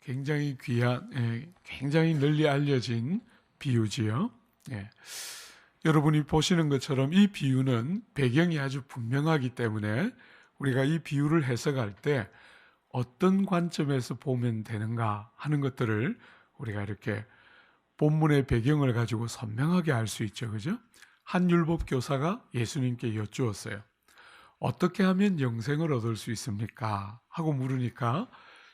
굉장히 귀한, 굉장히 널리 알려진 비유지요. 예. 여러분이 보시는 것처럼 이 비유는 배경이 아주 분명하기 때문에 우리가 이 비유를 해석할 때 어떤 관점에서 보면 되는가 하는 것들을 우리가 이렇게 본문의 배경을 가지고 선명하게 알 수 있죠. 그죠? 한 율법 교사가 예수님께 여쭈었어요. 어떻게 하면 영생을 얻을 수 있습니까? 하고 물으니까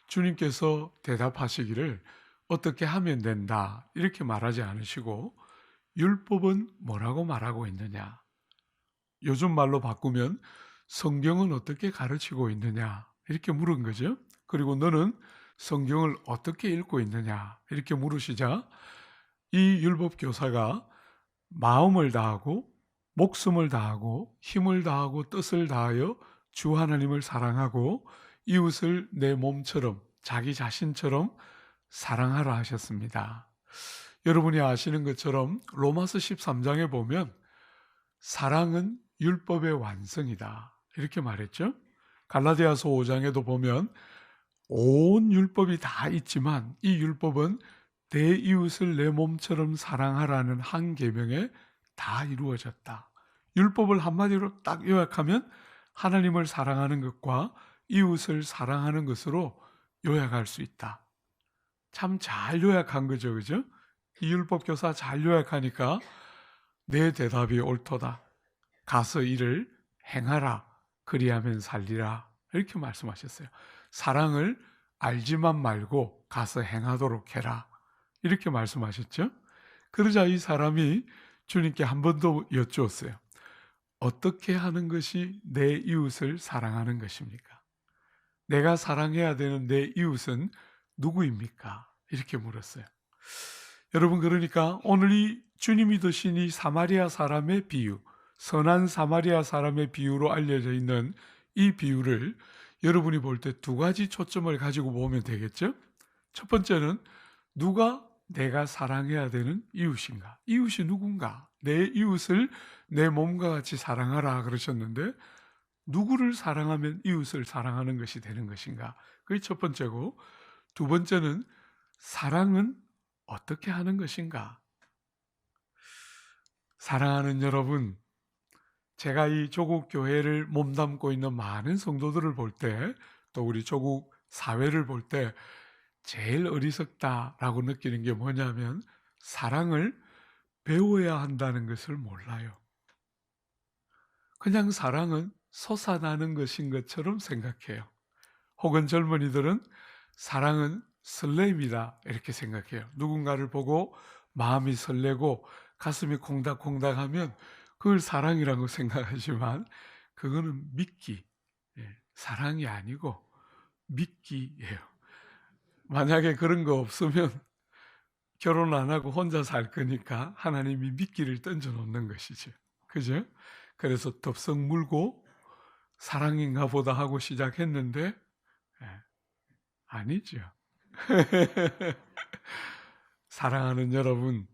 주님께서 대답하시기를 어떻게 하면 된다 이렇게 말하지 않으시고 율법은 뭐라고 말하고 있느냐? 요즘 말로 바꾸면 성경은 어떻게 가르치고 있느냐? 이렇게 물은 거죠. 그리고 너는 성경을 어떻게 읽고 있느냐? 이렇게 물으시자 이 율법 교사가 마음을 다하고 목숨을 다하고 힘을 다하고 뜻을 다하여 주 하나님을 사랑하고 이웃을 내 몸처럼 자기 자신처럼 사랑하라 하셨습니다. 여러분이 아시는 것처럼 로마서 13장에 보면 사랑은 율법의 완성이다 이렇게 말했죠. 갈라디아서 5장에도 보면 온 율법이 다 있지만 이 율법은 내 이웃을 내 몸처럼 사랑하라는 한 계명에 다 이루어졌다. 율법을 한마디로 딱 요약하면 하나님을 사랑하는 것과 이웃을 사랑하는 것으로 요약할 수 있다. 참 잘 요약한 거죠, 그죠? 이 율법 교사 잘 요약하니까 내 대답이 옳도다. 가서 이를 행하라. 그리하면 살리라. 이렇게 말씀하셨어요. 사랑을 알지만 말고 가서 행하도록 해라. 이렇게 말씀하셨죠. 그러자 이 사람이 주님께 한 번 더 여쭈었어요. 어떻게 하는 것이 내 이웃을 사랑하는 것입니까? 내가 사랑해야 되는 내 이웃은 누구입니까? 이렇게 물었어요. 여러분, 그러니까 오늘 이 주님이 드신 이 사마리아 사람의 비유, 선한 사마리아 사람의 비유로 알려져 있는 이 비유를 여러분이 볼 때 두 가지 초점을 가지고 보면 되겠죠? 첫 번째는 누가 내가 사랑해야 되는 이웃인가? 이웃이 누군가? 내 이웃을 내 몸과 같이 사랑하라 그러셨는데 누구를 사랑하면 이웃을 사랑하는 것이 되는 것인가? 그게 첫 번째고, 두 번째는 사랑은 어떻게 하는 것인가? 사랑하는 여러분, 제가 이 조국 교회를 몸담고 있는 많은 성도들을 볼 때, 또 우리 조국 사회를 볼 때 제일 어리석다라고 느끼는 게 뭐냐면 사랑을 배워야 한다는 것을 몰라요. 그냥 사랑은 솟아나는 것인 것처럼 생각해요. 혹은 젊은이들은 사랑은 설렘이다 이렇게 생각해요. 누군가를 보고 마음이 설레고 가슴이 콩닥콩닥하면 그걸 사랑이라고 생각하지만 그거는 믿기, 사랑이 아니고 믿기예요. 만약에 그런 거 없으면 결혼 안 하고 혼자 살 거니까 하나님이 미끼를 던져 놓는 것이죠. 그죠? 그래서 덥석 물고 사랑인가 보다 하고 시작했는데 아니죠. 사랑하는 여러분,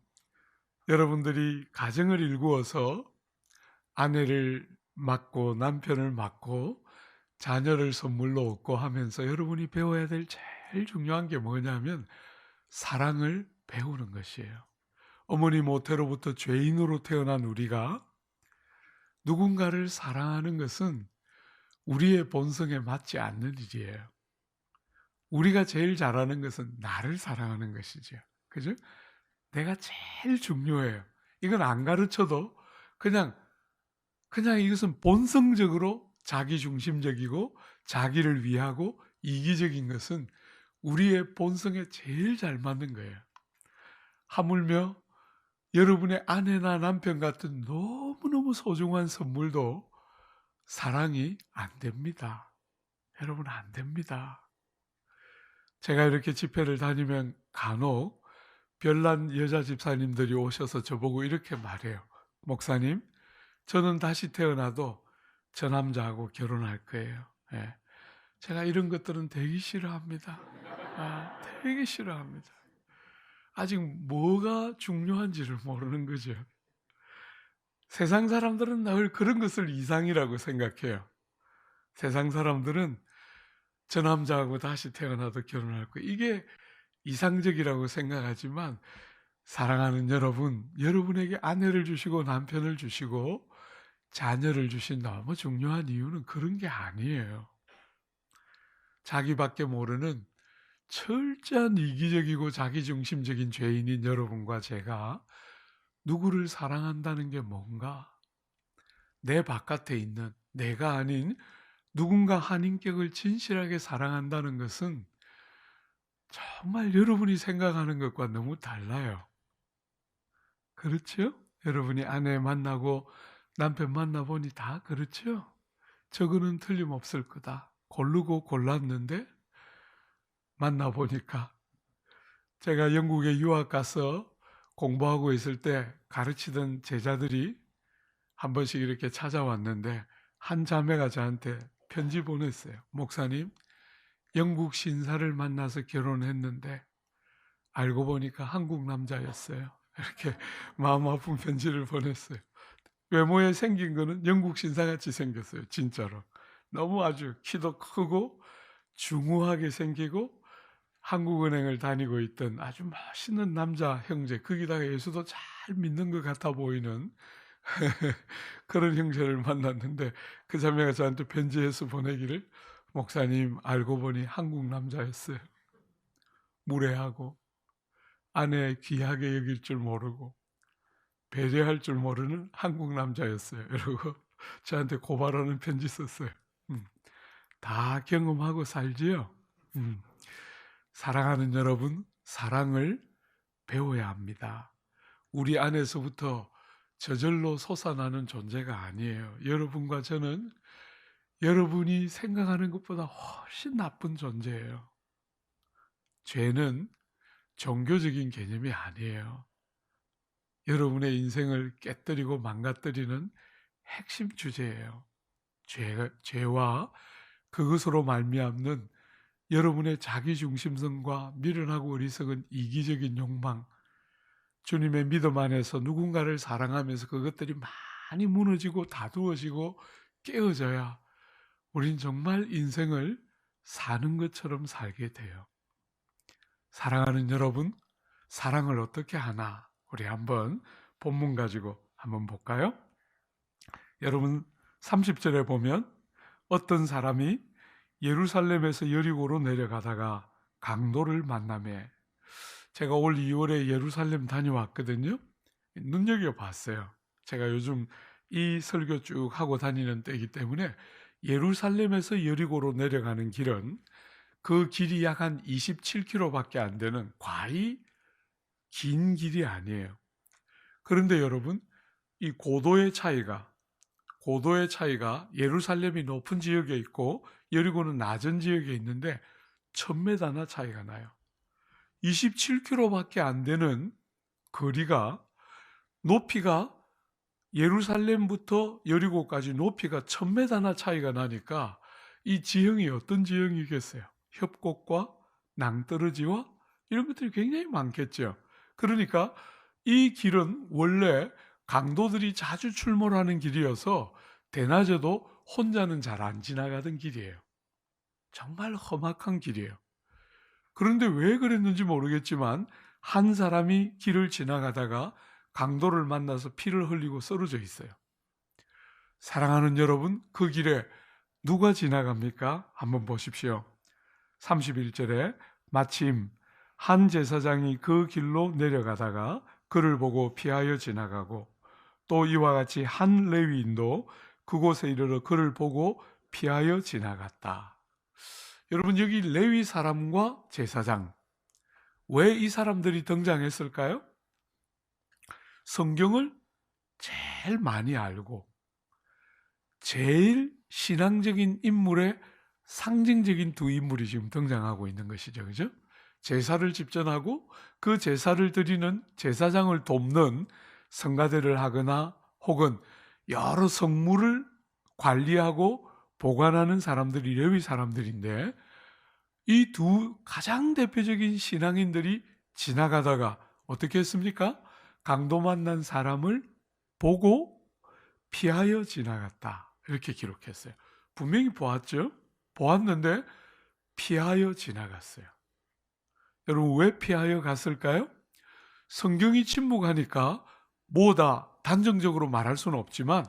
여러분들이 가정을 일구어서 아내를 맡고 남편을 맡고 자녀를 선물로 얻고 하면서 여러분이 배워야 될 제일 중요한 게 뭐냐면 사랑을 배우는 것이에요. 어머니 모태로부터 죄인으로 태어난 우리가 누군가를 사랑하는 것은 우리의 본성에 맞지 않는 일이에요. 우리가 제일 잘하는 것은 나를 사랑하는 것이죠. 그죠? 내가 제일 중요해요. 이건 안 가르쳐도 그냥 이것은 본성적으로 자기중심적이고 자기를 위하고 이기적인 것은 우리의 본성에 제일 잘 맞는 거예요. 하물며 여러분의 아내나 남편 같은 너무너무 소중한 선물도 사랑이 안 됩니다. 여러분, 안 됩니다. 제가 이렇게 집회를 다니면 간혹 별난 여자 집사님들이 오셔서 저보고 이렇게 말해요. 목사님, 저는 다시 태어나도 저 남자하고 결혼할 거예요. 제가 이런 것들은 되게 싫어합니다. 되게 싫어합니다. 아직 뭐가 중요한지를 모르는 거죠. 세상 사람들은 늘 그런 것을 이상이라고 생각해요. 세상 사람들은 저 남자하고 다시 태어나도 결혼할 거예요. 이게 이상적이라고 생각하지만 사랑하는 여러분, 여러분에게 아내를 주시고 남편을 주시고 자녀를 주신 너무 중요한 이유는 그런 게 아니에요. 자기밖에 모르는 철저한 이기적이고 자기중심적인 죄인인 여러분과 제가 누구를 사랑한다는 게 뭔가? 내 바깥에 있는 내가 아닌 누군가 한 인격을 진실하게 사랑한다는 것은 정말 여러분이 생각하는 것과 너무 달라요. 그렇죠? 여러분이 아내 만나고 남편 만나보니 다 그렇죠? 저거는 틀림없을 거다. 고르고 골랐는데 만나보니까 제가 영국에 유학 가서 공부하고 있을 때 가르치던 제자들이 한 번씩 이렇게 찾아왔는데 한 자매가 저한테 편지 보냈어요. 목사님, 영국 신사를 만나서 결혼했는데 알고 보니까 한국 남자였어요. 이렇게 마음 아픈 편지를 보냈어요. 외모에 생긴 거는 영국 신사같이 생겼어요. 진짜로. 너무 아주 키도 크고 중후하게 생기고 한국은행을 다니고 있던 아주 멋있는 남자 형제, 거기다가 예수도 잘 믿는 것 같아 보이는 그런 형제를 만났는데 그 자매가 저한테 편지해서 보내기를 목사님 알고 보니 한국 남자였어요. 무례하고 아내 귀하게 여길 줄 모르고 배려할 줄 모르는 한국 남자였어요. 이러고 저한테 고발하는 편지 썼어요. 다 경험하고 살지요. 사랑하는 여러분, 사랑을 배워야 합니다. 우리 안에서부터 저절로 솟아나는 존재가 아니에요. 여러분과 저는 여러분이 생각하는 것보다 훨씬 나쁜 존재예요. 죄는 종교적인 개념이 아니에요. 여러분의 인생을 깨뜨리고 망가뜨리는 핵심 주제예요. 죄와 그것으로 말미암는 여러분의 자기중심성과 미련하고 어리석은 이기적인 욕망, 주님의 믿음 안에서 누군가를 사랑하면서 그것들이 많이 무너지고 다투어지고 깨어져야 우린 정말 인생을 사는 것처럼 살게 돼요. 사랑하는 여러분, 사랑을 어떻게 하나? 우리 한번 본문 가지고 한번 볼까요? 여러분 30절에 보면 어떤 사람이 예루살렘에서 여리고로 내려가다가 강도를 만나매, 제가 올 2월에 예루살렘 다녀왔거든요. 눈여겨봤어요. 제가 요즘 이 설교 쭉 하고 다니는 때이기 때문에 예루살렘에서 여리고로 내려가는 길은 그 길이 약 한 27km밖에 안 되는 과히 긴 길이 아니에요. 그런데 여러분, 이 고도의 차이가 예루살렘이 높은 지역에 있고 여리고는 낮은 지역에 있는데 1000m나 차이가 나요. 27km밖에 안 되는 거리가 높이가 예루살렘부터 여리고까지 높이가 1000m나 차이가 나니까 이 지형이 어떤 지형이겠어요? 협곡과 낭떠러지와 이런 것들이 굉장히 많겠죠. 그러니까 이 길은 원래 강도들이 자주 출몰하는 길이어서 대낮에도 혼자는 잘 안 지나가던 길이에요. 정말 험악한 길이에요. 그런데 왜 그랬는지 모르겠지만 한 사람이 길을 지나가다가 강도를 만나서 피를 흘리고 쓰러져 있어요. 사랑하는 여러분, 그 길에 누가 지나갑니까? 한번 보십시오. 31절에 마침 한 제사장이 그 길로 내려가다가 그를 보고 피하여 지나가고, 또 이와 같이 한 레위인도 그곳에 이르러 그를 보고 피하여 지나갔다. 여러분, 여기 레위 사람과 제사장, 왜 이 사람들이 등장했을까요? 성경을 제일 많이 알고 제일 신앙적인 인물의 상징적인 두 인물이 지금 등장하고 있는 것이죠. 그죠? 제사를 집전하고 그 제사를 드리는 제사장을 돕는 성가대를 하거나 혹은 여러 성물을 관리하고 보관하는 사람들이 레위 사람들인데, 이 두 가장 대표적인 신앙인들이 지나가다가 어떻게 했습니까? 강도 만난 사람을 보고 피하여 지나갔다. 이렇게 기록했어요. 분명히 보았죠? 보았는데 피하여 지나갔어요. 여러분 왜 피하여 갔을까요? 성경이 침묵하니까 뭐다 단정적으로 말할 수는 없지만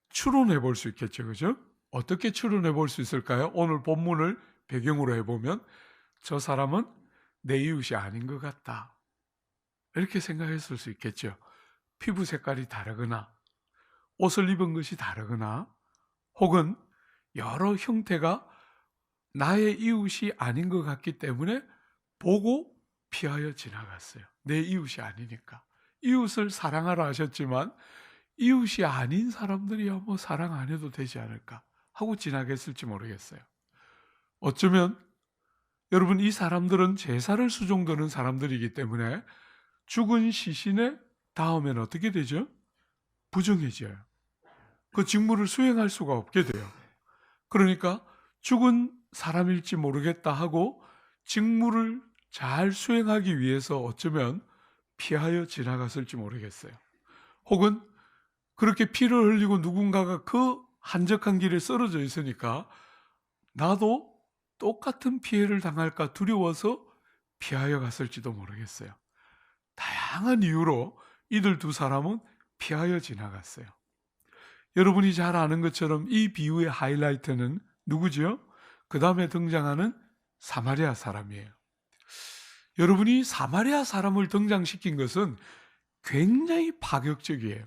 추론해 볼 수 있겠죠. 그죠? 어떻게 추론해 볼 수 있을까요? 오늘 본문을 배경으로 해보면 저 사람은 내 이웃이 아닌 것 같다. 이렇게 생각했을 수 있겠죠. 피부 색깔이 다르거나 옷을 입은 것이 다르거나 혹은 여러 형태가 나의 이웃이 아닌 것 같기 때문에 보고 피하여 지나갔어요. 내 이웃이 아니니까. 이웃을 사랑하라 하셨지만 이웃이 아닌 사람들이야 뭐 사랑 안 해도 되지 않을까 하고 지나갔을지 모르겠어요. 어쩌면 여러분 이 사람들은 제사를 수종드는 사람들이기 때문에 죽은 시신의 다음엔 어떻게 되죠? 부정해져요. 그 직무를 수행할 수가 없게 돼요. 그러니까 죽은 사람일지 모르겠다 하고 직무를 잘 수행하기 위해서 어쩌면 피하여 지나갔을지 모르겠어요. 혹은 그렇게 피를 흘리고 누군가가 그 한적한 길에 쓰러져 있으니까 나도 똑같은 피해를 당할까 두려워서 피하여 갔을지도 모르겠어요. 다양한 이유로 이들 두 사람은 피하여 지나갔어요. 여러분이 잘 아는 것처럼 이 비유의 하이라이트는 누구죠? 그 다음에 등장하는 사마리아 사람이에요. 여러분이 사마리아 사람을 등장시킨 것은 굉장히 파격적이에요.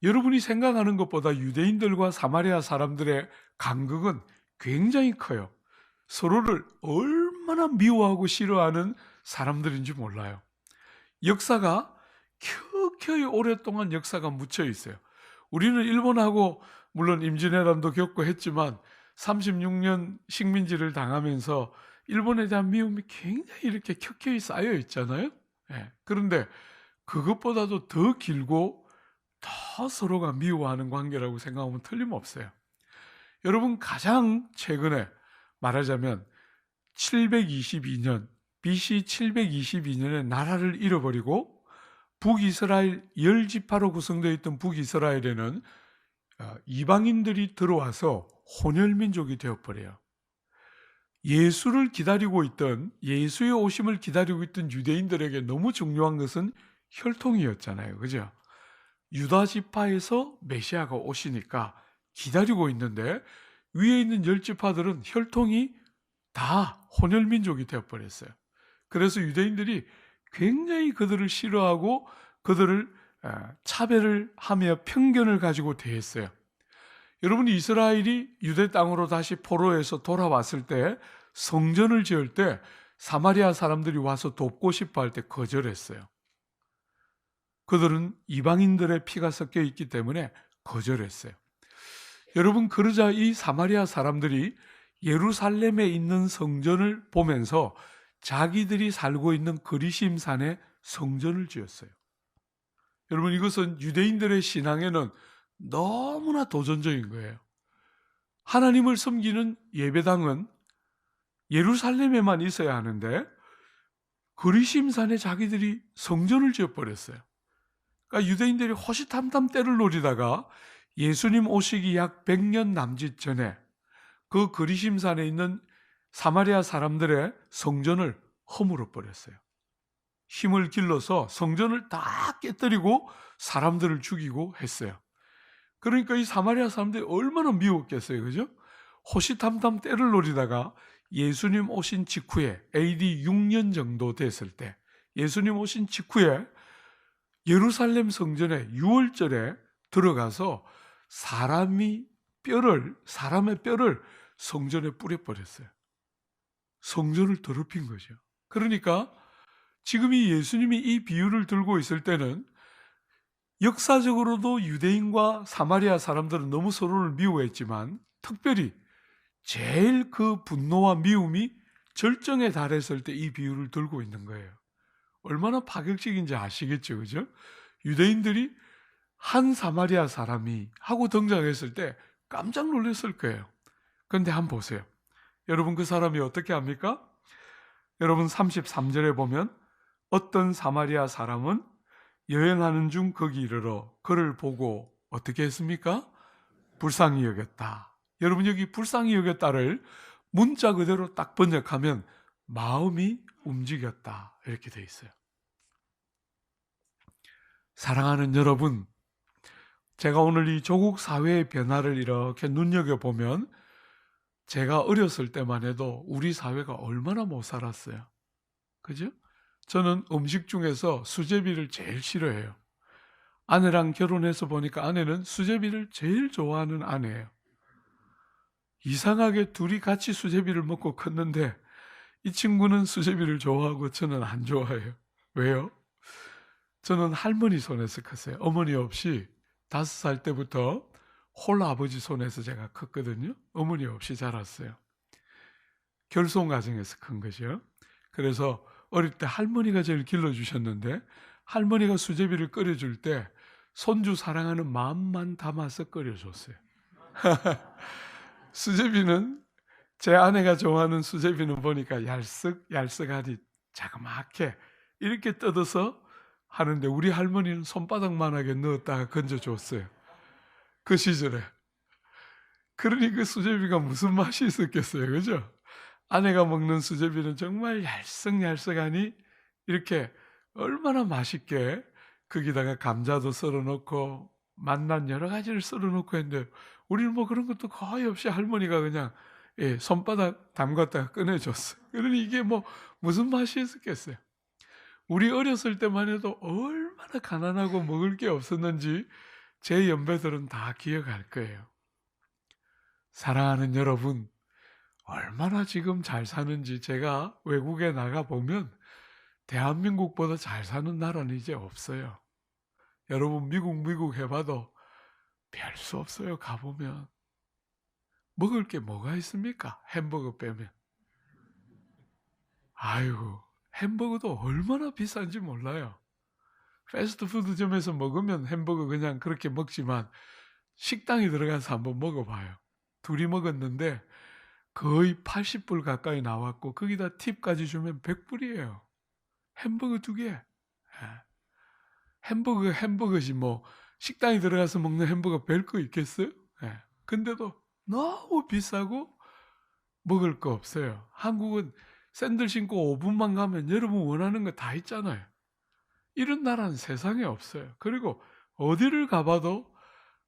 여러분이 생각하는 것보다 유대인들과 사마리아 사람들의 간극은 굉장히 커요. 서로를 얼마나 미워하고 싫어하는 사람들인지 몰라요. 역사가 켜켜이 오랫동안 역사가 묻혀 있어요. 우리는 일본하고 물론 임진왜란도 겪고 했지만 36년 식민지를 당하면서 일본에 대한 미움이 굉장히 이렇게 켜켜이 쌓여 있잖아요. 네. 그런데 그것보다도 더 길고 더 서로가 미워하는 관계라고 생각하면 틀림없어요. 여러분 가장 최근에 말하자면 722년 BC 722년에 나라를 잃어버리고 북이스라엘 10지파로 구성되어 있던 북이스라엘에는 이방인들이 들어와서 혼혈민족이 되어버려요. 예수를 기다리고 있던 예수의 오심을 기다리고 있던 유대인들에게 너무 중요한 것은 혈통이었잖아요. 그죠? 유다 지파에서 메시아가 오시니까 기다리고 있는데 위에 있는 10지파들은 혈통이 다 혼혈민족이 되어버렸어요. 그래서 유대인들이 굉장히 그들을 싫어하고 그들을 차별을 하며 편견을 가지고 대했어요. 여러분 이스라엘이 유대 땅으로 다시 포로에서 돌아왔을 때 성전을 지을 때 사마리아 사람들이 와서 돕고 싶어 할 때 거절했어요. 그들은 이방인들의 피가 섞여 있기 때문에 거절했어요. 여러분 그러자 이 사마리아 사람들이 예루살렘에 있는 성전을 보면서 자기들이 살고 있는 그리심산에 성전을 지었어요. 여러분 이것은 유대인들의 신앙에는 너무나 도전적인 거예요. 하나님을 섬기는 예배당은 예루살렘에만 있어야 하는데 그리심산에 자기들이 성전을 지어버렸어요. 그러니까 유대인들이 호시탐탐 때를 노리다가 예수님 오시기 약 100년 남짓 전에 그 그리심산에 있는 사마리아 사람들의 성전을 허물어 버렸어요. 힘을 길러서 성전을 다 깨뜨리고 사람들을 죽이고 했어요. 그러니까 이 사마리아 사람들이 얼마나 미웠겠어요. 그죠? 호시탐탐 때를 노리다가 예수님 오신 직후에 AD 6년 정도 됐을 때 예수님 오신 직후에 예루살렘 성전에 6월절에 들어가서 사람의 뼈를 성전에 뿌려버렸어요. 성전을 더럽힌 거죠. 그러니까 지금 이 예수님이 이 비유를 들고 있을 때는 역사적으로도 유대인과 사마리아 사람들은 너무 서로를 미워했지만 특별히 제일 그 분노와 미움이 절정에 달했을 때 이 비유를 들고 있는 거예요. 얼마나 파격적인지 아시겠죠, 그죠? 유대인들이 한 사마리아 사람이 하고 등장했을 때 깜짝 놀랐을 거예요. 그런데 한번 보세요. 여러분 그 사람이 어떻게 합니까? 여러분 33절에 보면 어떤 사마리아 사람은 여행하는 중 거기 이르러 그를 보고 어떻게 했습니까? 불쌍히 여겼다. 여러분 여기 불쌍히 여겼다를 문자 그대로 딱 번역하면 마음이 움직였다. 이렇게 돼 있어요. 사랑하는 여러분, 제가 오늘 이 조국 사회의 변화를 이렇게 눈여겨보면 제가 어렸을 때만 해도 우리 사회가 얼마나 못 살았어요. 그죠? 저는 음식 중에서 수제비를 제일 싫어해요. 아내랑 결혼해서 보니까 아내는 수제비를 제일 좋아하는 아내예요. 이상하게 둘이 같이 수제비를 먹고 컸는데 이 친구는 수제비를 좋아하고 저는 안 좋아해요. 왜요? 저는 할머니 손에서 컸어요. 어머니 없이 5살 때부터 홀 아버지 손에서 제가 컸거든요. 어머니 없이 자랐어요. 결손 가정에서 큰 거죠. 그래서 어릴 때 할머니가 제일 길러주셨는데 할머니가 수제비를 끓여줄 때 손주 사랑하는 마음만 담아서 끓여줬어요. 수제비는 제 아내가 좋아하는 수제비는 보니까 얄쓱하니 자그맣게 이렇게 뜯어서 하는데 우리 할머니는 손바닥만하게 넣었다가 건져줬어요. 그 시절에. 그러니 그 수제비가 무슨 맛이 있었겠어요. 그죠? 아내가 먹는 수제비는 정말 얄쓱하니 이렇게 얼마나 맛있게 거기다가 감자도 썰어 넣고 맛난 여러 가지를 썰어 넣고 했는데 우리는 뭐 그런 것도 거의 없이 할머니가 그냥 손바닥 담갔다가 꺼내줬어요. 그러니 이게 뭐 무슨 맛이 있었겠어요. 우리 어렸을 때만 해도 얼마나 가난하고 먹을 게 없었는지 제 연배들은 다 기억할 거예요. 사랑하는 여러분, 얼마나 지금 잘 사는지 제가 외국에 나가보면 대한민국보다 잘 사는 나라는 이제 없어요. 여러분 미국 해봐도 별 수 없어요. 가보면. 먹을 게 뭐가 있습니까? 햄버거 빼면. 아이고, 햄버거도 얼마나 비싼지 몰라요. 패스트푸드점에서 먹으면 햄버거 그냥 그렇게 먹지만 식당에 들어가서 한번 먹어봐요. 둘이 먹었는데 거의 80불 가까이 나왔고 거기다 팁까지 주면 100불이에요. 햄버거 2개. 햄버거지 뭐 식당에 들어가서 먹는 햄버거 별거 있겠어요? 근데도 너무 비싸고 먹을 거 없어요. 한국은 샌들 신고 5분만 가면 여러분 원하는 거 다 있잖아요. 이런 나라는 세상에 없어요. 그리고 어디를 가봐도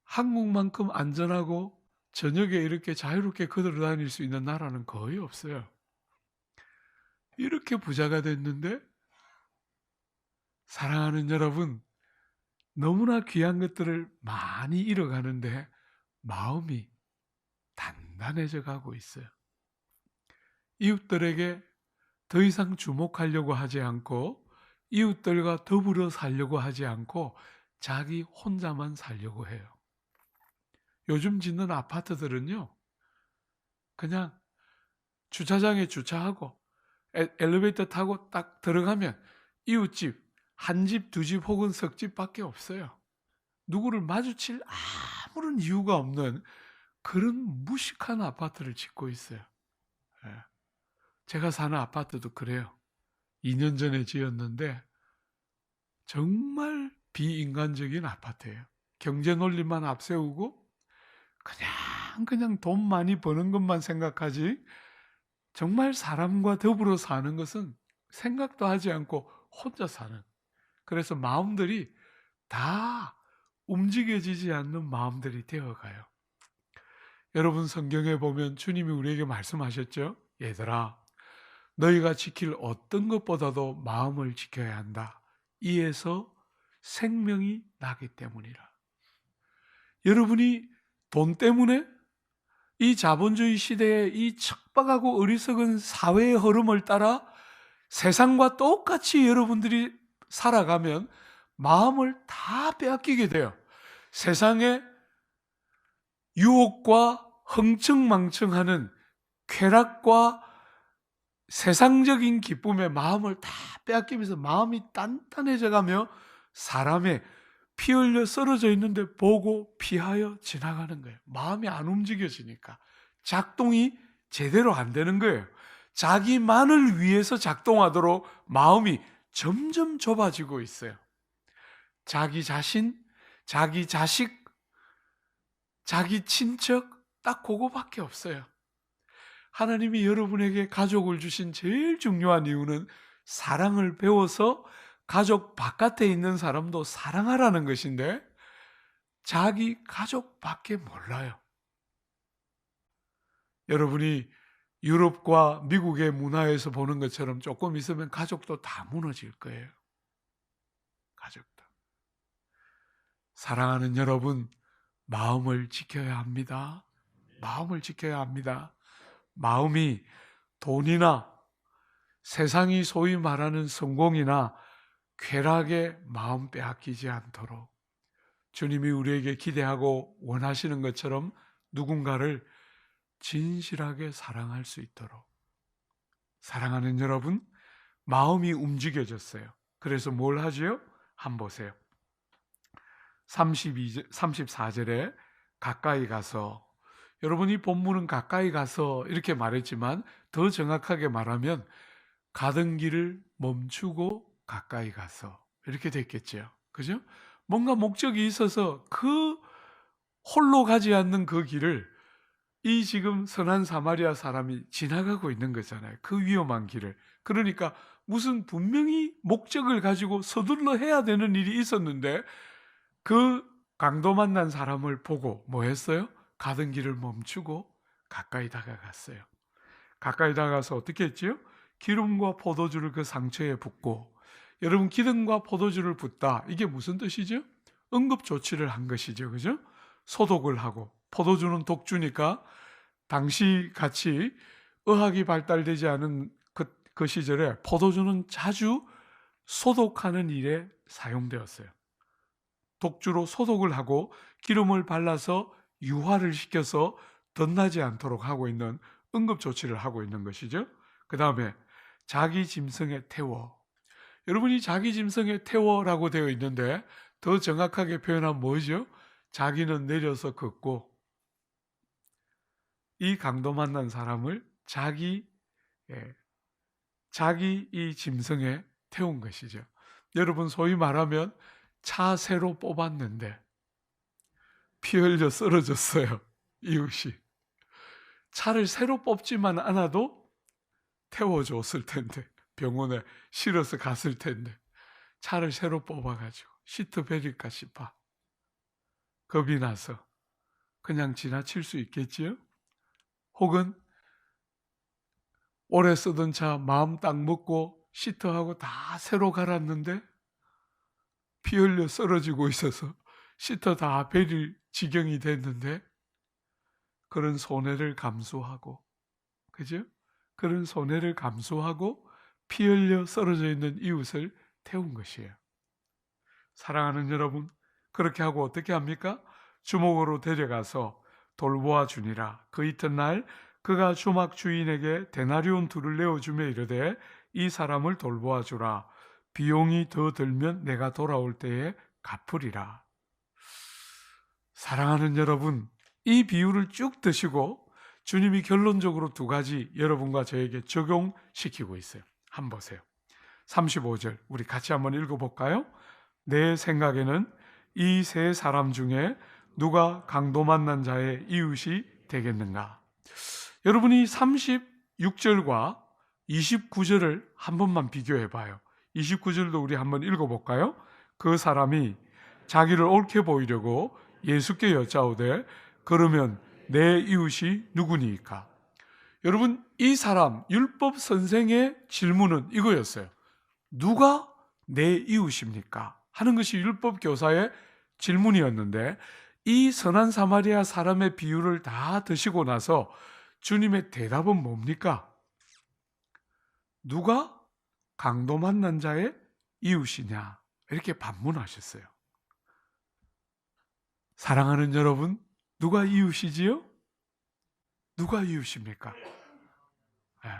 한국만큼 안전하고 저녁에 이렇게 자유롭게 걸어다닐 수 있는 나라는 거의 없어요. 이렇게 부자가 됐는데 사랑하는 여러분, 너무나 귀한 것들을 많이 잃어가는데 마음이 단단해져 가고 있어요. 이웃들에게 더 이상 주목하려고 하지 않고 이웃들과 더불어 살려고 하지 않고 자기 혼자만 살려고 해요. 요즘 짓는 아파트들은요, 그냥 주차장에 주차하고 엘리베이터 타고 딱 들어가면 이웃집, 한 집, 2집 혹은 석 집밖에 없어요. 누구를 마주칠 아무런 이유가 없는 그런 무식한 아파트를 짓고 있어요. 제가 사는 아파트도 그래요. 2년 전에 지었는데 정말 비인간적인 아파트예요. 경제 논리만 앞세우고 그냥 돈 많이 버는 것만 생각하지 정말 사람과 더불어 사는 것은 생각도 하지 않고 혼자 사는. 그래서 마음들이 다 움직여지지 않는 마음들이 되어가요. 여러분 성경에 보면 주님이 우리에게 말씀하셨죠? 얘들아, 너희가 지킬 어떤 것보다도 마음을 지켜야 한다. 이에서 생명이 나기 때문이라. 여러분이 돈 때문에 이 자본주의 시대의 이 척박하고 어리석은 사회의 흐름을 따라 세상과 똑같이 여러분들이 살아가면 마음을 다 빼앗기게 돼요. 세상의 유혹과 흥청망청하는 쾌락과 세상적인 기쁨에 마음을 다 빼앗기면서 마음이 단단해져가며 사람의 피 흘려 쓰러져 있는데 보고 피하여 지나가는 거예요. 마음이 안 움직여지니까 작동이 제대로 안 되는 거예요. 자기만을 위해서 작동하도록 마음이 점점 좁아지고 있어요. 자기 자신, 자기 자식, 자기 친척 딱 그거밖에 없어요. 하나님이 여러분에게 가족을 주신 제일 중요한 이유는 사랑을 배워서 가족 바깥에 있는 사람도 사랑하라는 것인데 자기 가족밖에 몰라요. 여러분이 유럽과 미국의 문화에서 보는 것처럼 조금 있으면 가족도 다 무너질 거예요. 가족도. 사랑하는 여러분, 마음을 지켜야 합니다. 마음을 지켜야 합니다. 마음이 돈이나 세상이 소위 말하는 성공이나 쾌락에 마음 빼앗기지 않도록 주님이 우리에게 기대하고 원하시는 것처럼 누군가를 진실하게 사랑할 수 있도록. 사랑하는 여러분, 마음이 움직여졌어요. 그래서 뭘 하지요? 한번 보세요. 34절에 가까이 가서, 여러분이 본문은 가까이 가서 이렇게 말했지만 더 정확하게 말하면 가던 길을 멈추고 가까이 가서 이렇게 됐겠죠. 그죠? 뭔가 목적이 있어서 그 홀로 가지 않는 그 길을 이 지금 선한 사마리아 사람이 지나가고 있는 거잖아요. 그 위험한 길을. 그러니까 무슨 분명히 목적을 가지고 서둘러 해야 되는 일이 있었는데 그 강도 만난 사람을 보고 뭐 했어요? 가던 길을 멈추고 가까이 다가갔어요. 가까이 다가가서 어떻게 했지요? 기름과 포도주를 그 상처에 붓고, 여러분 기름과 포도주를 붓다, 이게 무슨 뜻이죠? 응급조치를 한 것이죠. 그죠? 소독을 하고, 포도주는 독주니까 당시 같이 의학이 발달되지 않은 그 시절에 포도주는 자주 소독하는 일에 사용되었어요. 독주로 소독을 하고 기름을 발라서 유화를 시켜서 덧나지 않도록 하고 있는 응급조치를 하고 있는 것이죠. 그 다음에 자기 짐승에 태워. 여러분이 자기 짐승에 태워라고 되어 있는데 더 정확하게 표현하면 뭐죠? 자기는 내려서 걷고 이 강도 만난 사람을 자기 이 짐승에 태운 것이죠. 여러분 소위 말하면 차 새로 뽑았는데 피 흘려 쓰러졌어요. 이웃이. 차를 새로 뽑지만 않아도 태워줬을 텐데, 병원에 실어서 갔을 텐데 차를 새로 뽑아가지고 시트벨일까 싶어 겁이 나서 그냥 지나칠 수 있겠지요? 혹은 오래 쓰던 차 마음 딱 먹고 시트하고 다 새로 갈았는데 피 흘려 쓰러지고 있어서 시트 다 베릴 지경이 됐는데 그런 손해를 감수하고, 그죠? 그런 손해를 감수하고 피 흘려 쓰러져 있는 이웃을 태운 것이에요. 사랑하는 여러분, 그렇게 하고 어떻게 합니까? 주목으로 데려가서 돌보아 주니라. 그 이튿날 그가 주막 주인에게 데나리온 2를 내어주며 이르되 이 사람을 돌보아 주라. 비용이 더 들면 내가 돌아올 때에 갚으리라. 사랑하는 여러분, 이 비유를 쭉 드시고 주님이 결론적으로 2가지 여러분과 저에게 적용시키고 있어요. 한번 보세요. 35절 우리 같이 한번 읽어볼까요? 내 생각에는 이 3사람 중에 누가 강도 만난 자의 이웃이 되겠는가? 여러분이 36절과 29절을 한 번만 비교해 봐요. 29절도 우리 한번 읽어볼까요? 그 사람이 자기를 옳게 보이려고 예수께 여짜오되 그러면 내 이웃이 누구니까? 여러분, 이 사람 율법 선생의 질문은 이거였어요. 누가 내 이웃입니까? 하는 것이 율법 교사의 질문이었는데 이 선한 사마리아 사람의 비유를 다 드시고 나서 주님의 대답은 뭡니까? 누가 강도 만난 자의 이웃이냐? 이렇게 반문하셨어요. 사랑하는 여러분, 누가 이웃이지요? 누가 이웃입니까? 네.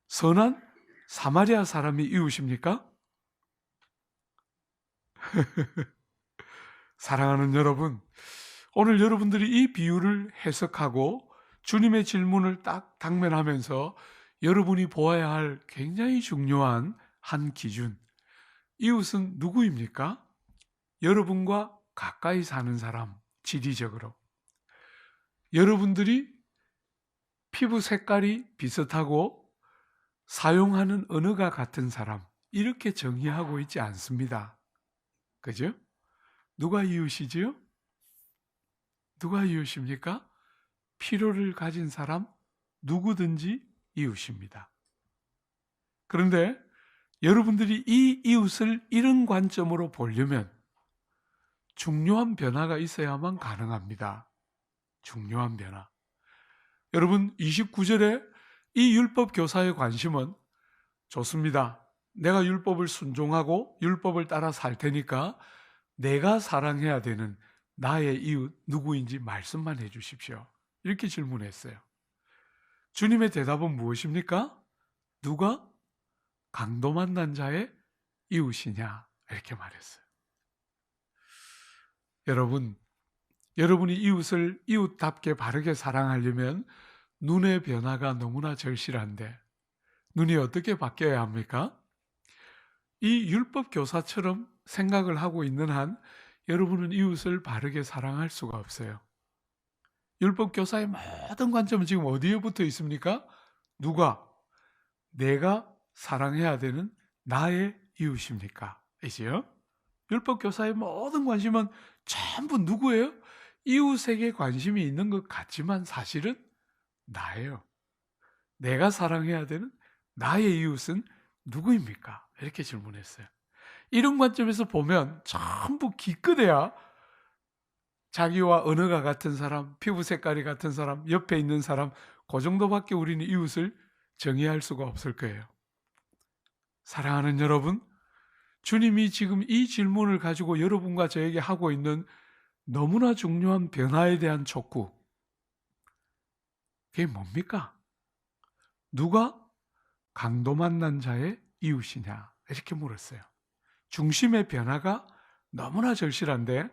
선한 사마리아 사람이 이웃입니까? 사랑하는 여러분, 오늘 여러분들이 이 비유를 해석하고 주님의 질문을 딱 당면하면서 여러분이 보아야 할 굉장히 중요한 한 기준, 이웃은 누구입니까? 여러분과 가까이 사는 사람, 지리적으로. 여러분들이 피부 색깔이 비슷하고 사용하는 언어가 같은 사람, 이렇게 정의하고 있지 않습니다. 그죠? 누가 이웃이지요? 누가 이웃입니까? 필요를 가진 사람, 누구든지 이웃입니다. 그런데 여러분들이 이 이웃을 이런 관점으로 보려면 중요한 변화가 있어야만 가능합니다. 중요한 변화. 여러분, 29절에 이 율법 교사의 관심은 좋습니다. 내가 율법을 순종하고 율법을 따라 살 테니까 내가 사랑해야 되는 나의 이웃 누구인지 말씀만 해 주십시오. 이렇게 질문했어요. 주님의 대답은 무엇입니까? 누가 강도 만난 자의 이웃이냐? 이렇게 말했어요. 여러분이 이웃을 이웃답게 바르게 사랑하려면 눈의 변화가 너무나 절실한데 눈이 어떻게 바뀌어야 합니까? 이 율법 교사처럼 생각을 하고 있는 한 여러분은 이웃을 바르게 사랑할 수가 없어요. 율법 교사의 모든 관점은 지금 어디에 붙어 있습니까? 누가? 내가 사랑해야 되는 나의 이웃입니까? 이지요? 율법 교사의 모든 관심은 전부 누구예요? 이웃에게 관심이 있는 것 같지만 사실은 나예요. 내가 사랑해야 되는 나의 이웃은 누구입니까? 이렇게 질문했어요. 이런 관점에서 보면 전부 기껏해야 자기와 언어가 같은 사람, 피부 색깔이 같은 사람, 옆에 있는 사람, 그 정도밖에 우리는 이웃을 정의할 수가 없을 거예요. 사랑하는 여러분, 주님이 지금 이 질문을 가지고 여러분과 저에게 하고 있는 너무나 중요한 변화에 대한 촉구, 그게 뭡니까? 누가 강도 만난 자의 이웃이냐? 이렇게 물었어요. 중심의 변화가 너무나 절실한데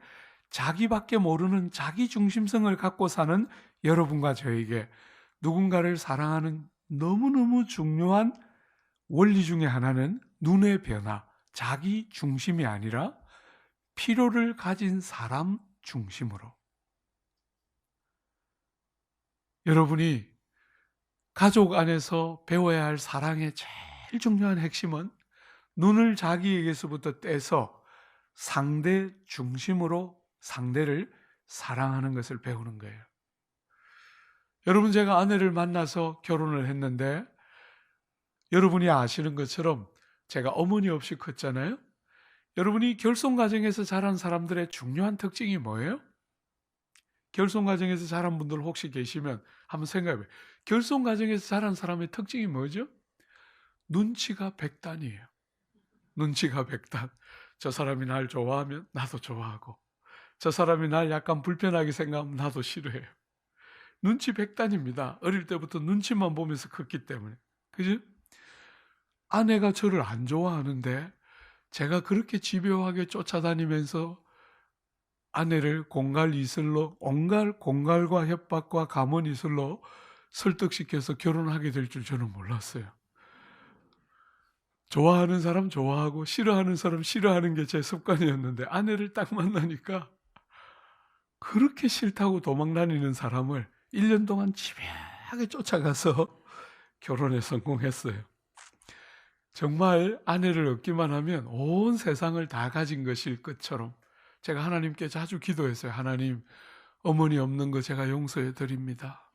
자기밖에 모르는 자기 중심성을 갖고 사는 여러분과 저에게 누군가를 사랑하는 너무너무 중요한 원리 중에 하나는 눈의 변화, 자기 중심이 아니라 필요를 가진 사람 중심으로. 여러분이 가족 안에서 배워야 할 사랑의 제일 중요한 핵심은 눈을 자기에게서부터 떼서 상대 중심으로 상대를 사랑하는 것을 배우는 거예요. 여러분, 제가 아내를 만나서 결혼을 했는데 여러분이 아시는 것처럼 제가 어머니 없이 컸잖아요. 여러분이 결손 과정에서 자란 사람들의 중요한 특징이 뭐예요? 결손 과정에서 자란 분들 혹시 계시면 한번 생각해 봐요. 결손 과정에서 자란 사람의 특징이 뭐죠? 눈치가 백단이에요. 눈치가 백단. 저 사람이 날 좋아하면 나도 좋아하고, 저 사람이 날 약간 불편하게 생각하면 나도 싫어해요. 눈치 백단입니다. 어릴 때부터 눈치만 보면서 컸기 때문에. 그죠? 아내가 저를 안 좋아하는데 제가 그렇게 집요하게 쫓아다니면서 아내를 공갈 이슬로, 온갖 공갈과 협박과 감언 이슬로 설득시켜서 결혼하게 될 줄 저는 몰랐어요. 좋아하는 사람 좋아하고 싫어하는 사람 싫어하는 게 제 습관이었는데 아내를 딱 만나니까 그렇게 싫다고 도망다니는 사람을 1년 동안 집요하게 쫓아가서 결혼에 성공했어요. 정말 아내를 얻기만 하면 온 세상을 다 가진 것일 것처럼 제가 하나님께 자주 기도했어요. 하나님, 어머니 없는 거 제가 용서해 드립니다.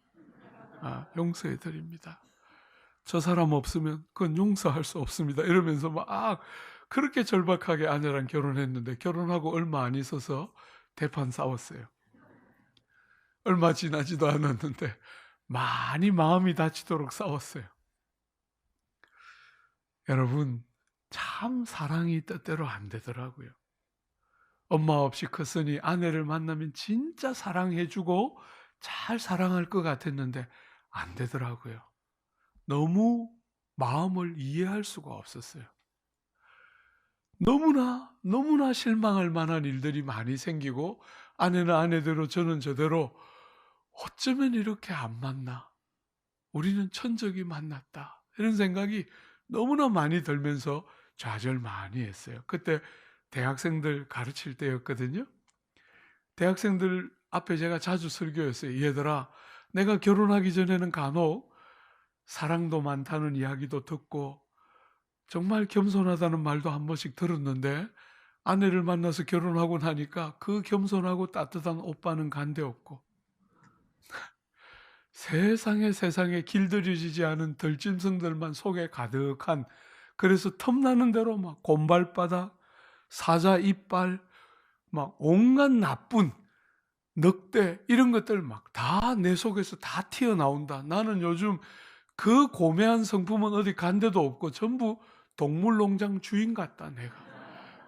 용서해 드립니다. 저 사람 없으면 그건 용서할 수 없습니다. 이러면서 막 그렇게 절박하게 아내랑 결혼했는데 결혼하고 얼마 안 있어서 대판 싸웠어요. 얼마 지나지도 않았는데 많이 마음이 다치도록 싸웠어요. 여러분, 참 사랑이 뜻대로 안 되더라고요. 엄마 없이 컸으니 아내를 만나면 진짜 사랑해주고 잘 사랑할 것 같았는데 안 되더라고요. 너무 마음을 이해할 수가 없었어요. 너무나 실망할 만한 일들이 많이 생기고 아내는 아내대로 저는 저대로 어쩌면 이렇게 안 만나? 우리는 천적이 만났다. 이런 생각이 너무나 많이 들면서 좌절 많이 했어요. 그때 대학생들 가르칠 때였거든요. 대학생들 앞에 제가 자주 설교했어요. 얘들아, 내가 결혼하기 전에는 간혹 사랑도 많다는 이야기도 듣고 정말 겸손하다는 말도 한 번씩 들었는데 아내를 만나서 결혼하고 나니까 그 겸손하고 따뜻한 오빠는 간데없고 세상에 길들여지지 않은 덜짐승들만 속에 가득한, 그래서 틈나는 대로 막 곰발바닥, 사자 이빨, 막 온갖 나쁜 늑대 이런 것들 막 다 내 속에서 다 튀어나온다. 나는 요즘 그 고매한 성품은 어디 간 데도 없고 전부 동물농장 주인 같다. 내가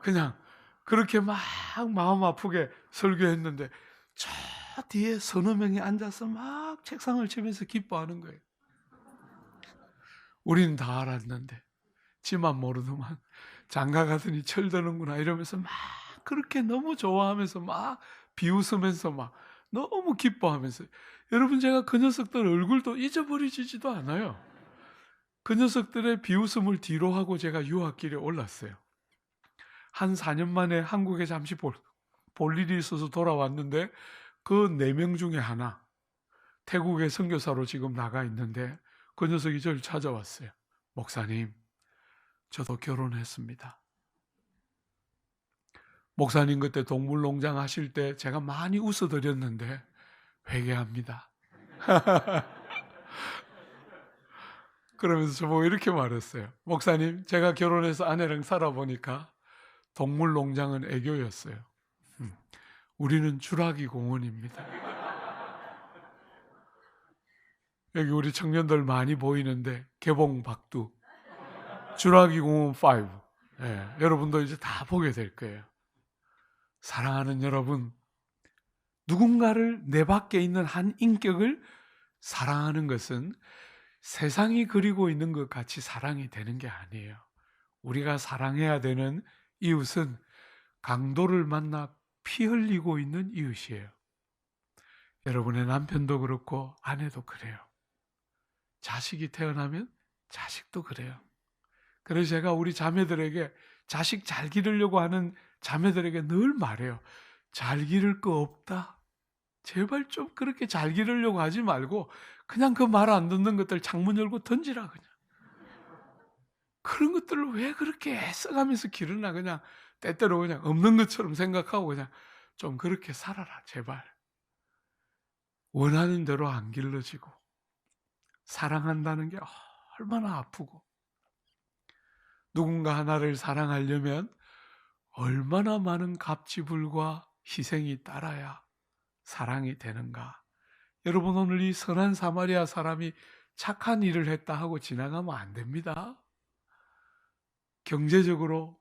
그냥 그렇게 막 마음 아프게 설교했는데 저 뒤에 서너 명이 앉아서 막 책상을 치면서 기뻐하는 거예요. 우리는 다 알았는데 지만 모르더만 장가 가더니 철드는구나 이러면서 막 그렇게 너무 좋아하면서 막 비웃으면서 막 너무 기뻐하면서, 여러분 제가 그 녀석들 얼굴도 잊어버리지도 않아요. 그 녀석들의 비웃음을 뒤로 하고 제가 유학길에 올랐어요. 한 4년 만에 한국에 잠시 볼 일이 있어서 돌아왔는데 그 4명 중에 하나 태국의 선교사로 지금 나가 있는데 그 녀석이 저를 찾아왔어요. 목사님, 저도 결혼했습니다. 목사님 그때 동물농장 하실 때 제가 많이 웃어드렸는데 회개합니다. 그러면서 저보고 이렇게 말했어요. 목사님, 제가 결혼해서 아내랑 살아보니까 동물농장은 애교였어요. 우리는 주라기 공원입니다. 여기 우리 청년들 많이 보이는데 개봉 박두 주라기 공원 5. 예, 여러분도 이제 다 보게 될 거예요. 사랑하는 여러분, 누군가를 내 밖에 있는 한 인격을 사랑하는 것은 세상이 그리고 있는 것 같이 사랑이 되는 게 아니에요. 우리가 사랑해야 되는 이웃은 강도를 만나 피 흘리고 있는 이웃이에요. 여러분의 남편도 그렇고 아내도 그래요. 자식이 태어나면 자식도 그래요. 그래서 제가 우리 자매들에게 자식 잘 기르려고 하는 자매들에게 늘 말해요. 잘 기를 거 없다. 제발 좀 그렇게 잘 기르려고 하지 말고 그냥 그 말 안 듣는 것들 창문 열고 던지라 그냥. 그런 것들을 왜 그렇게 애써가면서 기르나. 그냥 때때로 그냥 없는 것처럼 생각하고 그냥 좀 그렇게 살아라 제발. 원하는 대로 안 길러지고 사랑한다는 게 얼마나 아프고, 누군가 하나를 사랑하려면 얼마나 많은 갑지불과 희생이 따라야 사랑이 되는가. 여러분, 오늘 이 선한 사마리아 사람이 착한 일을 했다 하고 지나가면 안 됩니다. 경제적으로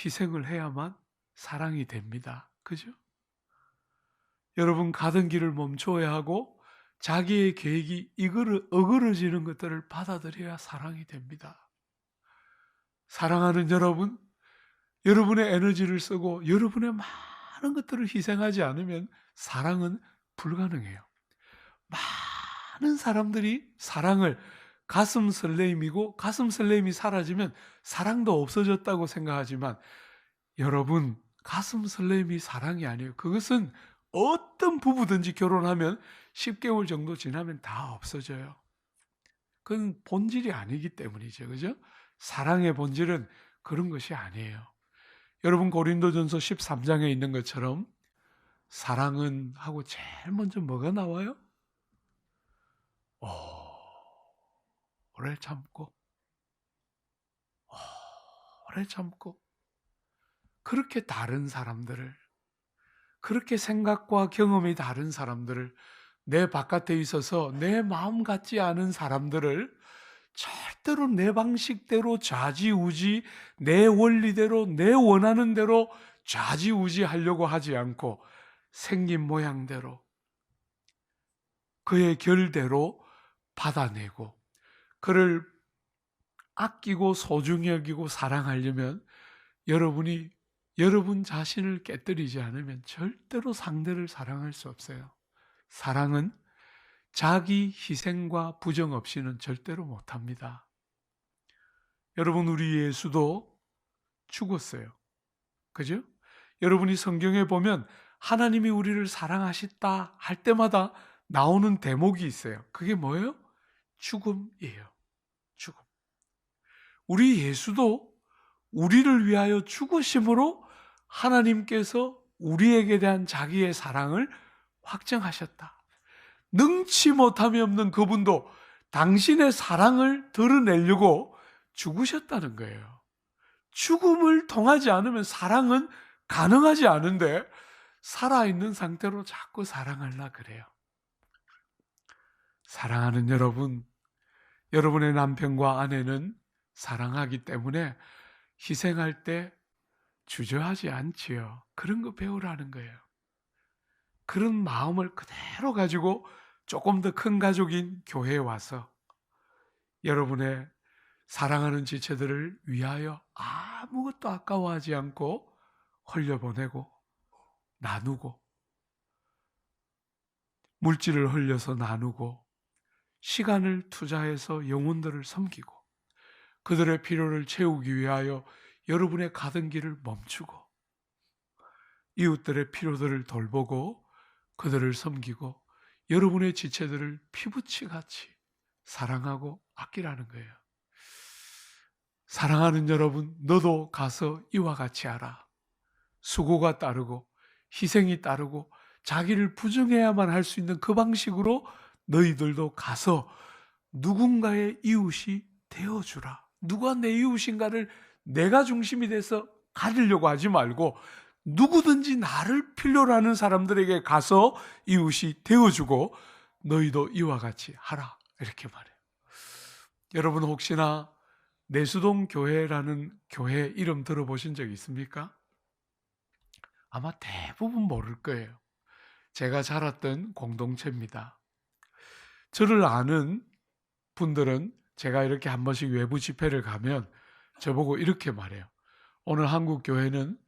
희생을 해야만 사랑이 됩니다. 그죠? 여러분, 가던 길을 멈춰야 하고 자기의 계획이 어그러지는 것들을 받아들여야 사랑이 됩니다. 사랑하는 여러분, 여러분의 에너지를 쓰고 여러분의 많은 것들을 희생하지 않으면 사랑은 불가능해요. 많은 사람들이 사랑을 가슴 설레임이고 가슴 설레임이 사라지면 사랑도 없어졌다고 생각하지만 여러분, 가슴 설레임이 사랑이 아니에요. 그것은 어떤 부부든지 결혼하면 10개월 정도 지나면 다 없어져요. 그건 본질이 아니기 때문이죠. 그죠? 사랑의 본질은 그런 것이 아니에요. 여러분, 고린도전서 13장에 있는 것처럼 사랑은 하고 제일 먼저 뭐가 나와요? 오래 참고 오래 참고, 그렇게 다른 사람들을, 그렇게 생각과 경험이 다른 사람들을, 내 바깥에 있어서 내 마음 같지 않은 사람들을 절대로 내 방식대로 좌지우지, 내 원리대로 내 원하는 대로 좌지우지 하려고 하지 않고 생긴 모양대로 그의 결대로 받아내고 그를 아끼고 소중히 여기고 사랑하려면 여러분이 여러분 자신을 깨뜨리지 않으면 절대로 상대를 사랑할 수 없어요. 사랑은 자기 희생과 부정 없이는 절대로 못합니다. 여러분, 우리 예수도 죽었어요. 그죠? 여러분이 성경에 보면 하나님이 우리를 사랑하셨다 할 때마다 나오는 대목이 있어요. 그게 뭐예요? 죽음이에요. 죽음. 우리 예수도 우리를 위하여 죽으심으로 하나님께서 우리에게 대한 자기의 사랑을 확증하셨다. 능치 못함이 없는 그분도 당신의 사랑을 드러내려고 죽으셨다는 거예요. 죽음을 통하지 않으면 사랑은 가능하지 않은데 살아있는 상태로 자꾸 사랑하려 그래요. 사랑하는 여러분, 여러분의 남편과 아내는 사랑하기 때문에 희생할 때 주저하지 않지요. 그런 거 배우라는 거예요. 그런 마음을 그대로 가지고 조금 더 큰 가족인 교회에 와서 여러분의 사랑하는 지체들을 위하여 아무것도 아까워하지 않고 흘려보내고 나누고 물질을 흘려서 나누고 시간을 투자해서 영혼들을 섬기고 그들의 필요를 채우기 위하여 여러분의 가던 길을 멈추고 이웃들의 필요들을 돌보고 그들을 섬기고 여러분의 지체들을 피부치같이 사랑하고 아끼라는 거예요. 사랑하는 여러분, 너도 가서 이와 같이 하라. 수고가 따르고 희생이 따르고 자기를 부정해야만 할 수 있는 그 방식으로 너희들도 가서 누군가의 이웃이 되어주라. 누가 내 이웃인가를 내가 중심이 돼서 가리려고 하지 말고 누구든지 나를 필요로 하는 사람들에게 가서 이웃이 되어주고 너희도 이와 같이 하라. 이렇게 말해요. 여러분 혹시나 내수동 교회라는 교회 이름 들어보신 적 있습니까? 아마 대부분 모를 거예요. 제가 자랐던 공동체입니다. 저를 아는 분들은 제가 이렇게 한 번씩 외부 집회를 가면 저보고 이렇게 말해요. 오늘 한국 교회는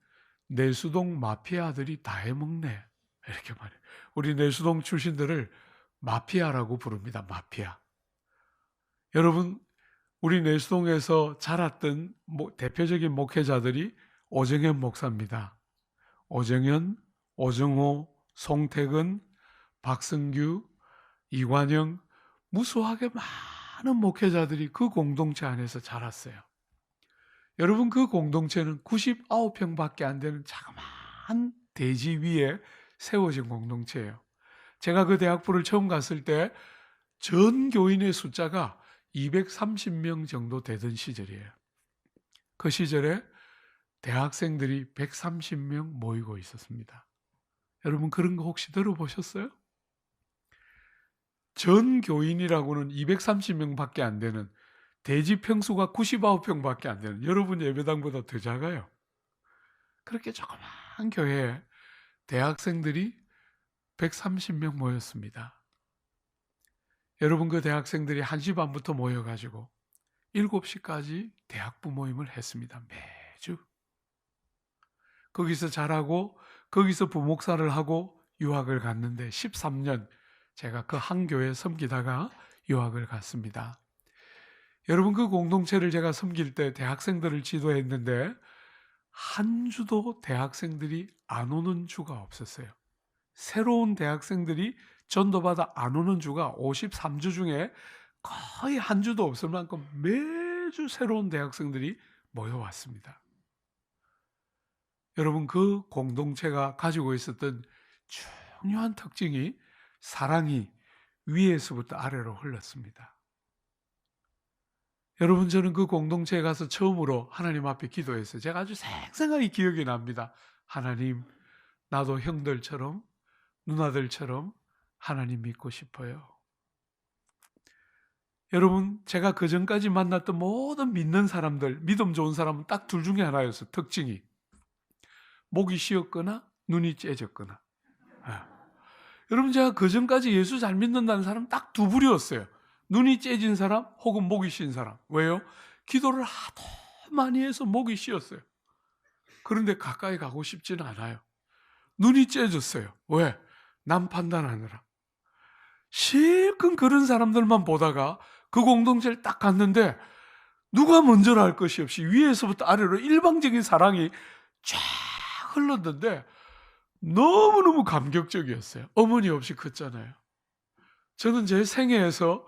내수동 마피아들이 다 해먹네. 이렇게 말해요. 우리 내수동 출신들을 마피아라고 부릅니다. 마피아. 여러분, 우리 내수동에서 자랐던 대표적인 목회자들이 오정현 목사입니다. 오정현, 오정호, 송태근, 박승규, 이관영, 무수하게 많은 목회자들이 그 공동체 안에서 자랐어요. 여러분, 그 공동체는 99평밖에 안 되는 자그마한 대지 위에 세워진 공동체예요. 제가 그 대학부를 처음 갔을 때 전 교인의 숫자가 230명 정도 되던 시절이에요. 그 시절에 대학생들이 130명 모이고 있었습니다. 여러분 그런 거 혹시 들어보셨어요? 전 교인이라고는 230명밖에 안 되는 대지 평수가 99평밖에 안 되는 여러분 예배당보다 더 작아요. 그렇게 조그만 교회에 대학생들이 130명 모였습니다. 여러분 그 대학생들이 1시 반부터 모여가지고 7시까지 대학부 모임을 했습니다. 매주. 거기서 자라고 거기서 부목사를 하고 유학을 갔는데 13년 제가 그 한 교회에 섬기다가 유학을 갔습니다. 여러분 그 공동체를 제가 섬길 때 대학생들을 지도했는데 한 주도 대학생들이 안 오는 주가 없었어요. 새로운 대학생들이 전도받아 안 오는 주가 53주 중에 거의 한 주도 없을 만큼 매주 새로운 대학생들이 모여왔습니다. 여러분 그 공동체가 가지고 있었던 중요한 특징이 사랑이 위에서부터 아래로 흘렀습니다. 여러분 저는 그 공동체에 가서 처음으로 하나님 앞에 기도했어요. 제가 아주 생생하게 기억이 납니다. 하나님, 나도 형들처럼 누나들처럼 하나님 믿고 싶어요. 여러분 제가 그전까지 만났던 모든 믿는 사람들, 믿음 좋은 사람은 딱 둘 중에 하나였어요. 특징이 목이 쉬었거나 눈이 째졌거나. 여러분 제가 그전까지 예수 잘 믿는다는 사람 딱 두 부류였어요. 눈이 째진 사람 혹은 목이 쉰 사람. 왜요? 기도를 하도 많이 해서 목이 쉬었어요. 그런데 가까이 가고 싶지는 않아요. 눈이 째졌어요. 왜? 남 판단하느라. 실컷 그런 사람들만 보다가 그 공동체를 딱 갔는데 누가 먼저라 할 것이 없이 위에서부터 아래로 일방적인 사랑이 쫙 흘렀는데 너무너무 감격적이었어요. 어머니 없이 컸잖아요. 저는 제 생애에서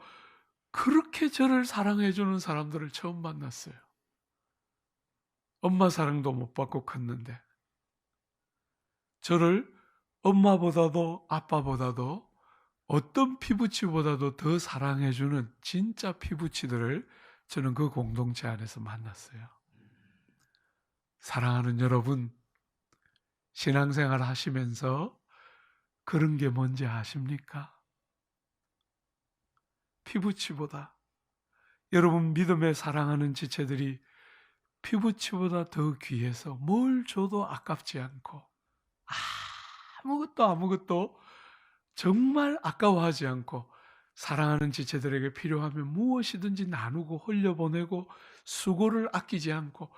그렇게 저를 사랑해주는 사람들을 처음 만났어요. 엄마 사랑도 못 받고 컸는데 저를 엄마보다도 아빠보다도 어떤 피부치보다도 더 사랑해주는 진짜 피부치들을 저는 그 공동체 안에서 만났어요. 사랑하는 여러분, 신앙생활 하시면서 그런 게 뭔지 아십니까? 피부치보다 여러분 믿음에 사랑하는 지체들이 피부치보다 더 귀해서 뭘 줘도 아깝지 않고 아무것도 정말 아까워하지 않고 사랑하는 지체들에게 필요하면 무엇이든지 나누고 흘려보내고 수고를 아끼지 않고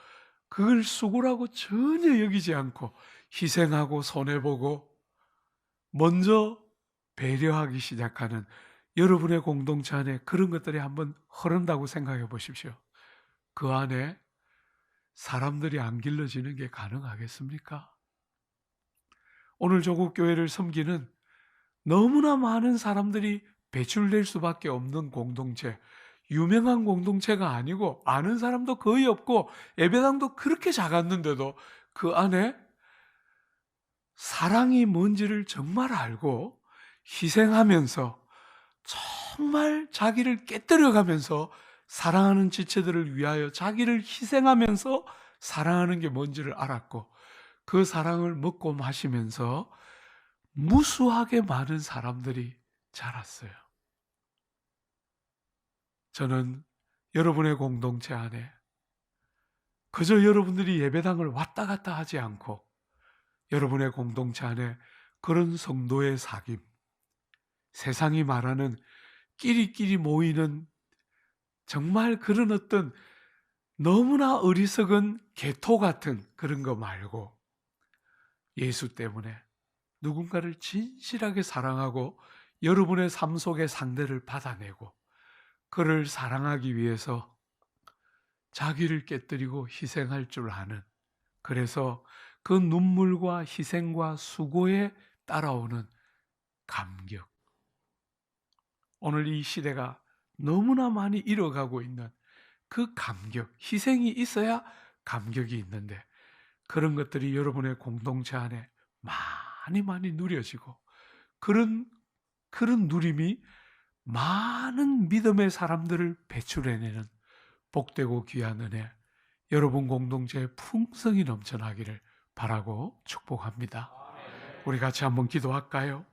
그걸 수고라고 전혀 여기지 않고 희생하고 손해보고 먼저 배려하기 시작하는 여러분의 공동체 안에 그런 것들이 한번 흐른다고 생각해 보십시오. 그 안에 사람들이 안 길러지는 게 가능하겠습니까? 오늘 조국 교회를 섬기는 너무나 많은 사람들이 배출될 수밖에 없는 공동체, 유명한 공동체가 아니고 아는 사람도 거의 없고 예배당도 그렇게 작았는데도 그 안에 사랑이 뭔지를 정말 알고 희생하면서 정말 자기를 깨뜨려가면서 사랑하는 지체들을 위하여 자기를 희생하면서 사랑하는 게 뭔지를 알았고 그 사랑을 먹고 마시면서 무수하게 많은 사람들이 자랐어요. 저는 여러분의 공동체 안에 그저 여러분들이 예배당을 왔다 갔다 하지 않고 여러분의 공동체 안에 그런 성도의 사귐, 세상이 말하는 끼리끼리 모이는 정말 그런 어떤 너무나 어리석은 개토 같은 그런 거 말고 예수 때문에 누군가를 진실하게 사랑하고 여러분의 삶 속의 상대를 받아내고 그를 사랑하기 위해서 자기를 깨뜨리고 희생할 줄 아는, 그래서 그 눈물과 희생과 수고에 따라오는 감격. 오늘 이 시대가 너무나 많이 잃어가고 있는 그 감격, 희생이 있어야 감격이 있는데 그런 것들이 여러분의 공동체 안에 많이 누려지고 그런 누림이 많은 믿음의 사람들을 배출해내는 복되고 귀한 은혜, 여러분 공동체에 풍성이 넘쳐나기를 바라고 축복합니다. 우리 같이 한번 기도할까요?